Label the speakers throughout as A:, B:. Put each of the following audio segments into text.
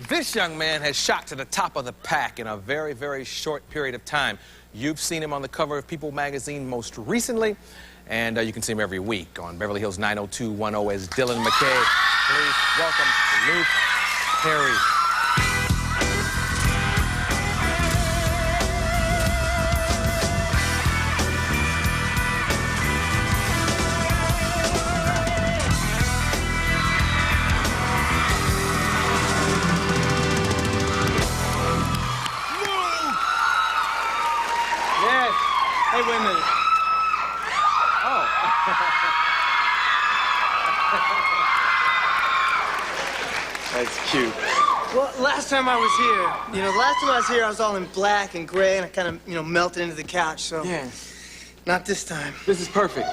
A: This young man has shot to the top of the pack in a very, very short period of time. You've seen him on the cover of People magazine most recently, and you can see him every week on Beverly Hills 90210 as Dylan McKay. Please welcome Luke Perry.
B: Hey, wait a minute. Oh.
A: That's cute.
B: Well, last time I was here, I was all in black and gray, and I kind of, melted into the couch, so...
A: Yeah.
B: Not this time.
A: This is perfect.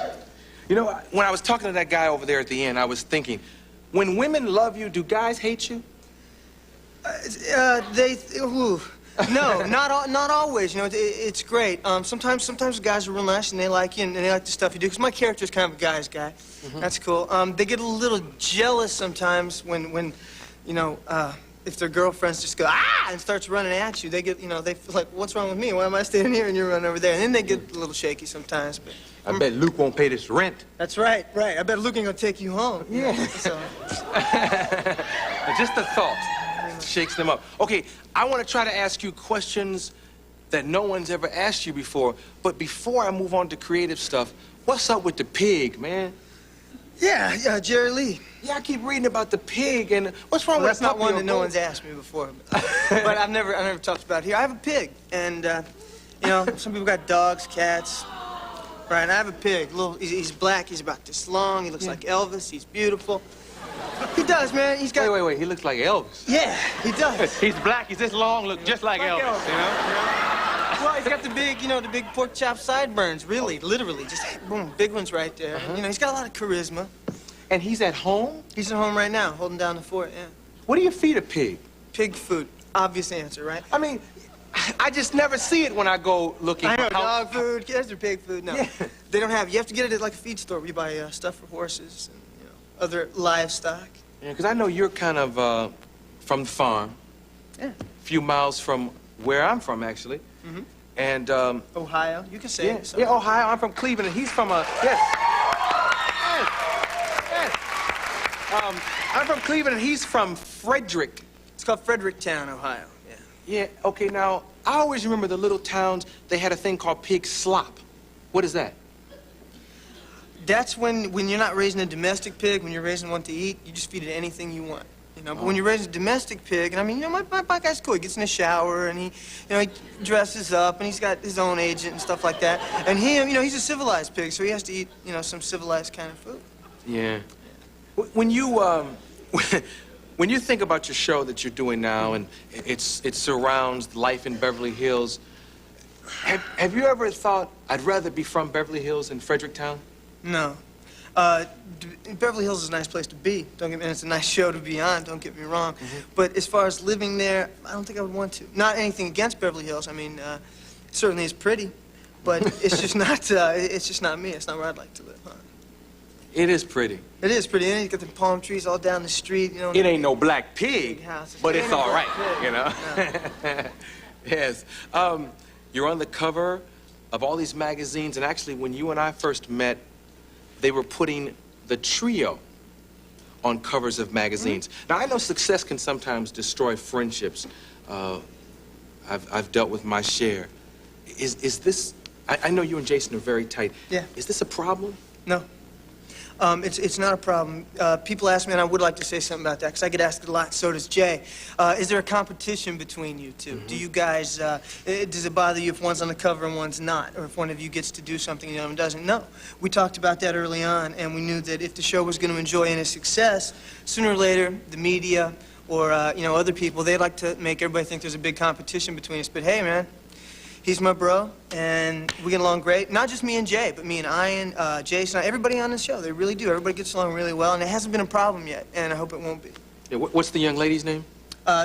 A: You know, when I was talking to that guy over there at the end, I was thinking, when women love you, do guys hate you?
B: No, not always. It's great. Sometimes guys are real nice and they like you and they like the stuff you do. Because my character's kind of a guy's guy. Mm-hmm. That's cool. They get a little jealous sometimes when if their girlfriends just go and starts running at you. They get, they feel like, what's wrong with me? Why am I standing here and you're running over there? And then they get a little shaky sometimes. But
A: I bet Luke won't pay this rent.
B: That's right. I bet Luke ain't gonna take you home.
A: Yeah.
B: So.
A: Just a thought. Shakes them up. Okay, I want to try to ask you questions that no one's ever asked you before. But before I move on to creative stuff, what's up with the pig, man?
B: Yeah, Jerry Lee.
A: Yeah, I keep reading about the pig, and what's wrong with
B: that's not one that no one's asked me before. But I've never talked about it here. I have a pig, and some people got dogs, cats. Right, and I have a pig. He's black. He's about this long. He looks like Elvis. He's beautiful. He does, man. He's got...
A: Wait. He looks like Elvis.
B: Yeah, he does.
A: He's black. He's this long. Look just like Elvis, you know?
B: Well, he's got the big, the big pork chop sideburns. Really, literally. Just, boom, big ones right there. And, he's got a lot of charisma.
A: And he's at home?
B: He's at home right now, holding down the fort, yeah.
A: What do you feed a pig?
B: Pig food. Obvious answer, right?
A: I mean, I just never see it when I go looking.
B: I know, dog food. There's their pig food. No, yeah. They don't have. You have to get it at like a feed store where you buy stuff for horses and other livestock.
A: Yeah, because I know you're kind of from the farm.
B: Yeah.
A: A few miles from where I'm from, actually.
B: Mm-hmm.
A: And
B: Ohio. You can say it.
A: Yeah, Ohio. I'm from Cleveland, and he's from I'm from Cleveland, and he's from Frederick.
B: It's called Fredericktown, Ohio. Yeah.
A: Yeah. Okay. Now, I always remember the little towns. They had a thing called pig slop. What is that?
B: That's when you're not raising a domestic pig, when you're raising one to eat, you just feed it anything you want. But when you're raising a domestic pig, and I mean, my guy's cool. He gets in the shower and he dresses up and he's got his own agent and stuff like that. And he's a civilized pig, so he has to eat, some civilized kind of food.
A: Yeah. When you think about your show that you're doing now, and it surrounds life in Beverly Hills, have you ever thought I'd rather be from Beverly Hills than Fredericktown?
B: No. Beverly Hills is a nice place to be. Don't get me, and it's a nice show to be on. Don't get me wrong. Mm-hmm. But as far as living there, I don't think I would want to. Not anything against Beverly Hills. I mean, it certainly is pretty, but it's just not. It's just not me. It's not where I'd like to live. Huh?
A: It is pretty.
B: It is pretty. And you got the palm trees all down the street.
A: It ain't no black pig, but it's all right. No. Yes. You're on the cover of all these magazines, and actually, when you and I first met, they were putting the trio on covers of magazines. Mm-hmm. Now, I know success can sometimes destroy friendships. I've dealt with my share. Is this... I know you and Jason are very tight.
B: Yeah.
A: Is this a problem?
B: No. It's not a problem. People ask me, and I would like to say something about that, because I get asked it a lot, so does Jay. Is there a competition between you two? Mm-hmm. Do you guys, does it bother you if one's on the cover and one's not? Or if one of you gets to do something and the other one doesn't? No. We talked about that early on, and we knew that if the show was going to enjoy any success, sooner or later, the media or, other people, they'd like to make everybody think there's a big competition between us. But hey, man. He's my bro, and we get along great. Not just me and Jay, but me and Ian, Jason, everybody on the show. They really do. Everybody gets along really well, and it hasn't been a problem yet, and I hope it won't be.
A: Yeah, what's the young lady's name?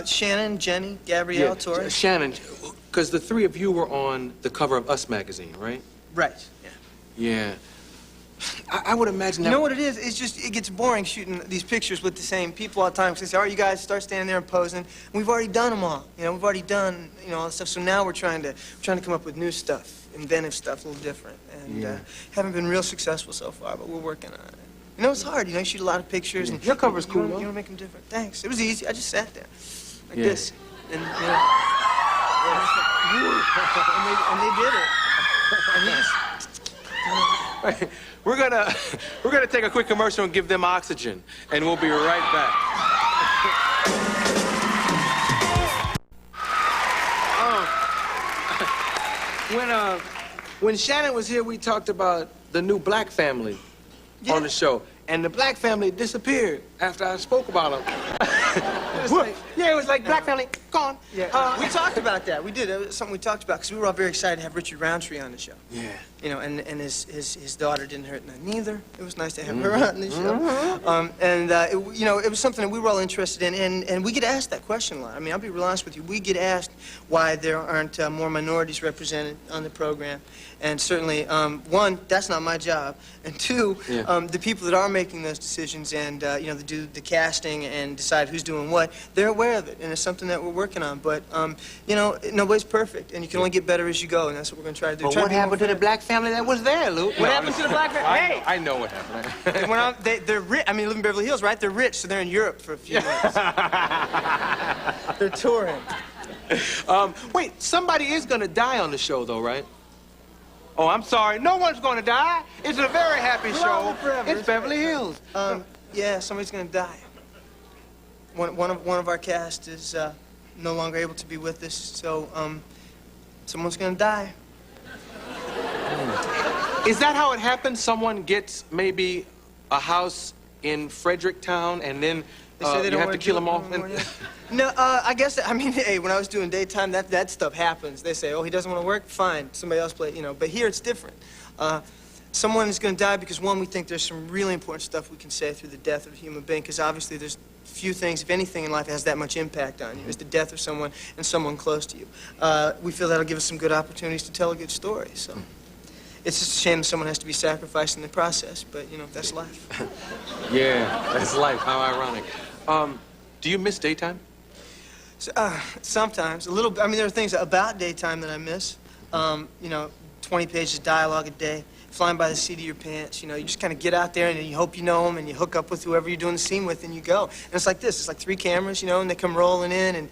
B: Shannon, Jenny, Gabrielle, Torres.
A: Shannon, because the three of you were on the cover of Us magazine, right?
B: Right, yeah.
A: Yeah. I would imagine that...
B: You know what it is? It's just, it gets boring shooting these pictures with the same people all the time. Because they say, all right, you guys start standing there and posing. And we've already done them all. You know, we've already done, you know, all this stuff. So now we're trying to come up with new stuff, inventive stuff, a little different. And haven't been real successful so far, but we're working on it. You know, it's hard. You know, you shoot a lot of pictures. And
A: your cover's cool,
B: You want to make them different. Thanks. It was easy. I just sat there like
A: Yeah.
B: this. And, you know, and they did it. And he just...
A: We're gonna take a quick commercial and give them oxygen, and we'll be right back. When Shannon was here, we talked about the new black family on the show, and the black family disappeared after I spoke about them. It was like black family gone.
B: Yeah, we talked about that. We did. It was something we talked about because we were all very excited to have Richard Roundtree on the show.
A: Yeah.
B: You know, and his daughter didn't hurt none neither. It was nice to have her on the show. You know, it was something that we were all interested in, and we get asked that question a lot. I mean, I'll be real honest with you. We get asked why there aren't more minorities represented on the program, and certainly, one, that's not my job, and two, the people that are making those decisions and you know, that do the casting and decide who's doing what, they're aware of it, and it's something that we're working on. But you know, nobody's perfect, and you can only get better as you go, and that's what we're going to try to do.
A: But what happened to the black family that was there, Luke?
B: What happened to the black family? Hey!
A: I know what happened.
B: They're rich. I mean, live in Beverly Hills, right? They're rich, so they're in Europe for a few months. They're touring.
A: Wait, somebody is going to die on the show, though, right? Oh, I'm sorry. No one's going to die. It's a very happy show. It's Beverly Hills.
B: Yeah, somebody's going to die. One of our cast is no longer able to be with us, so someone's going to die.
A: Is that how it happens? Someone gets maybe a house in Fredericktown, and then
B: They say they
A: you
B: don't
A: have
B: wanna
A: to kill
B: do
A: them
B: it
A: off?
B: no more, yeah. No, I guess, I mean, hey, when I was doing daytime, that stuff happens. They say, oh, he doesn't want to work? Fine, somebody else play, you know. But here it's different. Someone is going to die because, one, we think there's some really important stuff we can say through the death of a human being, because obviously there's few things, if anything in life, that has that much impact on you. It's the death of someone and someone close to you. We feel that'll give us some good opportunities to tell a good story, so. It's just a shame that someone has to be sacrificed in the process, but, you know, that's life.
A: Yeah, that's life. How ironic. Do you miss daytime?
B: So, sometimes, a little. I mean, there are things about daytime that I miss. You know, 20 pages of dialogue a day, flying by the seat of your pants. You know, you just kind of get out there and you hope you know them and you hook up with whoever you're doing the scene with and you go. And it's like this. It's like 3 cameras, you know, and they come rolling in and.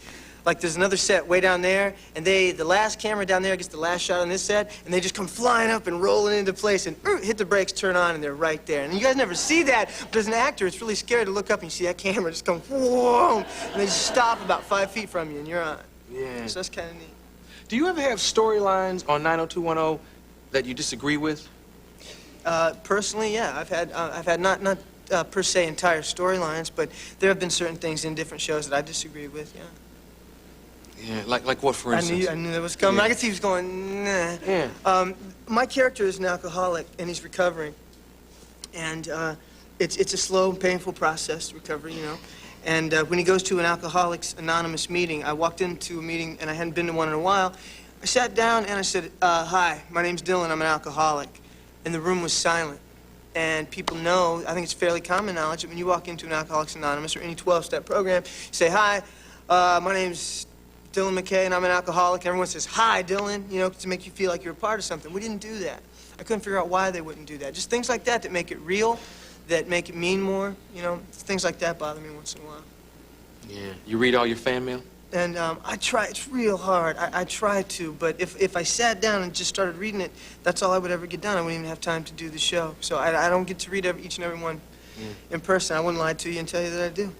B: Like, there's another set way down there, and the last camera down there gets the last shot on this set, and they just come flying up and rolling into place, and hit the brakes, turn on, and they're right there. And you guys never see that, but as an actor, it's really scary to look up and you see that camera just come, whoa, and they just stop about 5 feet from you, and you're on.
A: Yeah.
B: So that's kind of neat.
A: Do you ever have storylines on 90210 that you disagree with?
B: Personally, yeah. I've had not per se entire storylines, but there have been certain things in different shows that I disagree with, yeah.
A: Yeah, like what, for instance?
B: I knew that was coming. Yeah. I could see he was going, nah.
A: Yeah.
B: My character is an alcoholic, and he's recovering. And it's a slow and painful process, recovery, you know. And when he goes to an Alcoholics Anonymous meeting, I walked into a meeting, and I hadn't been to one in a while. I sat down, and I said, hi, my name's Dylan, I'm an alcoholic. And the room was silent. And people know, I think it's fairly common knowledge, that when you walk into an Alcoholics Anonymous or any 12-step program, you say, hi, my name's Dylan McKay, and I'm an alcoholic. Everyone says, hi, Dylan, you know, to make you feel like you're a part of something. We didn't do that. I couldn't figure out why they wouldn't do that. Just things like that make it real, that make it mean more, you know. Things like that bother me once in a while.
A: Yeah. You read all your fan mail?
B: And I try. It's real hard. I try to, but if I sat down and just started reading it, that's all I would ever get done. I wouldn't even have time to do the show. So I don't get to read each and every one in person. I wouldn't lie to you and tell you that I do.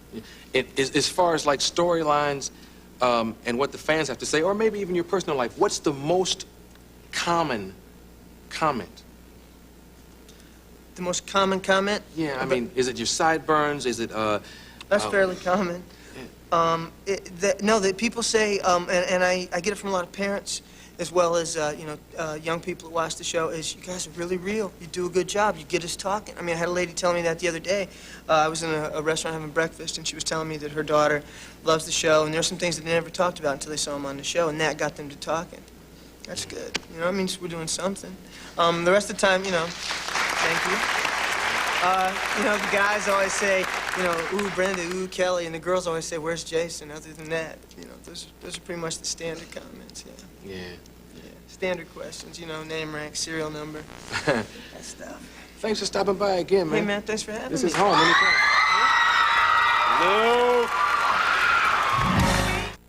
A: Yeah. As far as, like, storylines, and what the fans have to say, or maybe even your personal life, what's the most common comment?
B: The most common comment?
A: Yeah, I mean, is it your sideburns? Is it,
B: That's fairly common. No, that people say, and I get it from a lot of parents, as well as, you know, young people who watch the show, is you guys are really real. You do a good job. You get us talking. I mean, I had a lady telling me that the other day. I was in a restaurant having breakfast, and she was telling me that her daughter loves the show, and there were some things that they never talked about until they saw him on the show, and that got them to talking. That's good. You know, it means we're doing something. The rest of the time, you know, Thank you. You know, the guys always say, you know, ooh, Brenda, ooh, Kelly, and the girls always say, where's Jason? Other than that, you know, those are pretty much the standard comments, yeah.
A: Yeah.
B: Yeah, standard questions, you know, name, rank, serial number, that stuff.
A: Thanks for stopping by again, man.
B: Hey, man, thanks for having me.
A: This is home. Anytime.